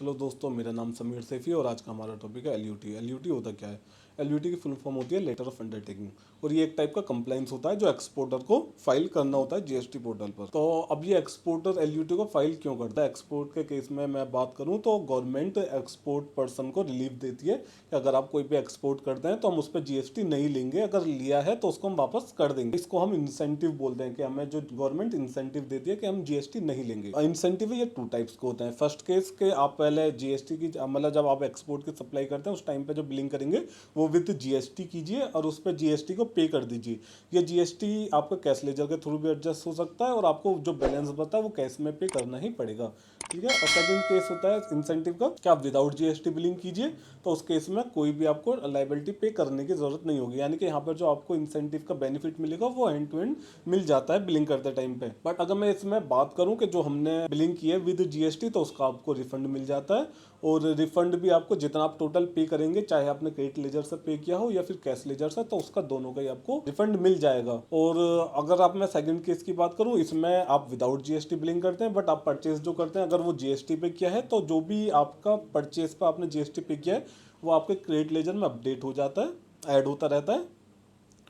Hello दोस्तों, मेरा नाम समीर सैफी और आज का हमारा टॉपिक है एलयूटी। एलयूटी होता क्या है? एलयूटी की फुल फॉर्म होती है लेटर ऑफ अंडरटेकिंग और ये एक टाइप का कंप्लाइंस होता है जो एक्सपोर्टर को फाइल करना होता है जीएसटी पोर्टल पर। तो अब ये एक्सपोर्टर एलयूटी को फाइल क्यों करता है? एक्सपोर्ट के केस में मैं बात करूं तो गवर्नमेंट एक्सपोर्ट पर्सन को रिलीफ देती है कि अगर आप कोई भी एक्सपोर्ट करते हैं तो हम उस पर जीएसटी नहीं लेंगे, अगर लिया है तो उसको हम वापस कर देंगे। इसको हम इंसेंटिव बोलते हैं कि हमें जो गवर्नमेंट इंसेंटिव देती है कि हम जीएसटी नहीं लेंगे। इंसेंटिव ये टू टाइप्स के होते हैं। फर्स्ट केस के आप पहले जीएसटी की मतलब जब आप एक्सपोर्ट की सप्लाई करते हैं उस टाइम पे जो बिलिंग करेंगे वो विद जीएसटी कीजिए और उस पर जीएसटी को पे कर दीजिए। ये जीएसटी आपका कैश लेजर के थ्रू भी एडजस्ट हो सकता है और आपको जो बैलेंस बता है वो कैश में पे करना ही पड़ेगा। ठीक है। और सेकंड केस होता है इंसेंटिव का कि आप विदाउट जीएसटी बिलिंग कीजिए, तो उस केस में कोई भी आपको लाइबिलिटी पे करने की जरूरत नहीं होगी। यानी कि यहाँ पर जो आपको इंसेंटिव का बेनिफिट मिलेगा वो एंड टू एंड मिल जाता है बिलिंग करते टाइम पे। बट अगर मैं इसमें बात करूं कि जो हमने बिलिंग की है विद जीएसटी तो उसका आपको रिफंड मिल जाता है और रिफंड भी आपको जितना आप टोटल पे करेंगे, चाहे आपने क्रेडिट लेजर से पे किया हो या फिर कैश लेजर से, तो उसका दोनों का ही आपको रिफंड मिल जाएगा। और अगर आप मैं सेकंड केस की बात करूं, इसमें आप विदाउट जीएसटी बिलिंग करते हैं बट आप परचेज जो करते हैं अगर वो जीएसटी पे किया है तो जो भी आपका परचेज पर आपने जीएसटी पे किया है वो आपके क्रेडिट लेजर में अपडेट हो जाता है, ऐड होता रहता है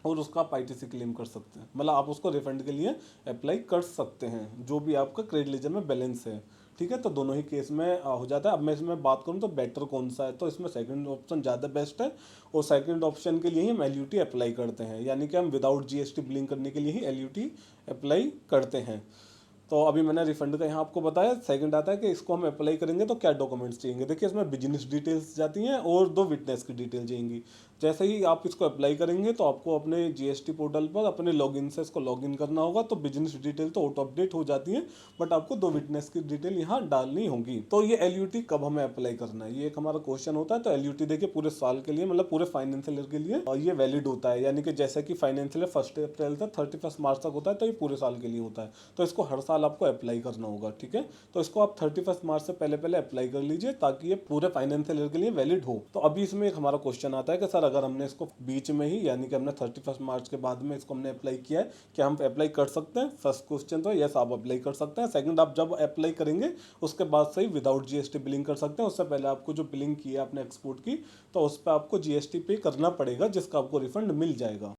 और उसका आप आईटीसी क्लेम कर सकते हैं। मतलब आप उसको रिफंड के लिए अप्लाई कर सकते हैं जो भी आपका क्रेडिट लेजर में बैलेंस है। ठीक है। तो दोनों ही केस में हो जाता है। अब मैं इसमें बात करूं तो बेटर कौन सा है, तो इसमें सेकंड ऑप्शन ज़्यादा बेस्ट है और सेकंड ऑप्शन के लिए ही हम एलयूटी अप्लाई करते हैं। यानी कि हम विदाउट जीएसटी बिलिंग करने के लिए ही एलयूटी अप्लाई करते हैं। तो अभी मैंने रिफंड का यहाँ आपको बताया। सेकंड आता है कि इसको हम अप्लाई करेंगे तो क्या डॉक्यूमेंट्स चाहिए। देखिए इसमें बिजनेस डिटेल्स जाती हैं और दो विटनेस की डिटेल चाहिए। जैसे ही आप इसको अप्लाई करेंगे तो आपको अपने जीएसटी पोर्टल पर अपने लॉगिन से इसको लॉगिन करना होगा। तो बिजनेस डिटेल तो ऑटो अपडेट हो जाती है बट आपको दो विटनेस की डिटेल यहाँ डालनी होगी। तो ये एलयूटी कब हमें अप्लाई करना है, ये एक हमारा क्वेश्चन होता है। तो एलयूटी देखिए पूरे साल के लिए, मतलब पूरे फाइनेंशियल ईयर के लिए और ये वैलिड होता है। यानी कि जैसे कि फाइनेंशियल ईयर 1 अप्रैल से 31 मार्च तक होता है तो ये पूरे साल के लिए होता है। तो इसको हर साल आपको अप्लाई करना होगा। ठीक है। तो इसको आप 31 मार्च से पहले पहले अप्लाई कर लीजिए ताकि ये पूरे फाइनेंशियल ईयर के लिए वैलिड हो। तो अभी इसमें एक हमारा क्वेश्चन आता है कि सर अगर हमने इसको बीच में ही, यानी कि हमने 31 मार्च के बाद में इसको हमने अप्लाई किया है, क्या हम अप्लाई कर सकते हैं? फर्स्ट क्वेश्चन तो यस, आप अप्लाई कर सकते हैं। सेकंड, आप जब अप्लाई करेंगे उसके बाद से ही विदाउट जीएसटी बिलिंग कर सकते हैं। उससे पहले आपको जो बिलिंग की है आपने एक्सपोर्ट की तो उस पर आपको जीएसटी पे करना पड़ेगा जिसका आपको रिफंड मिल जाएगा।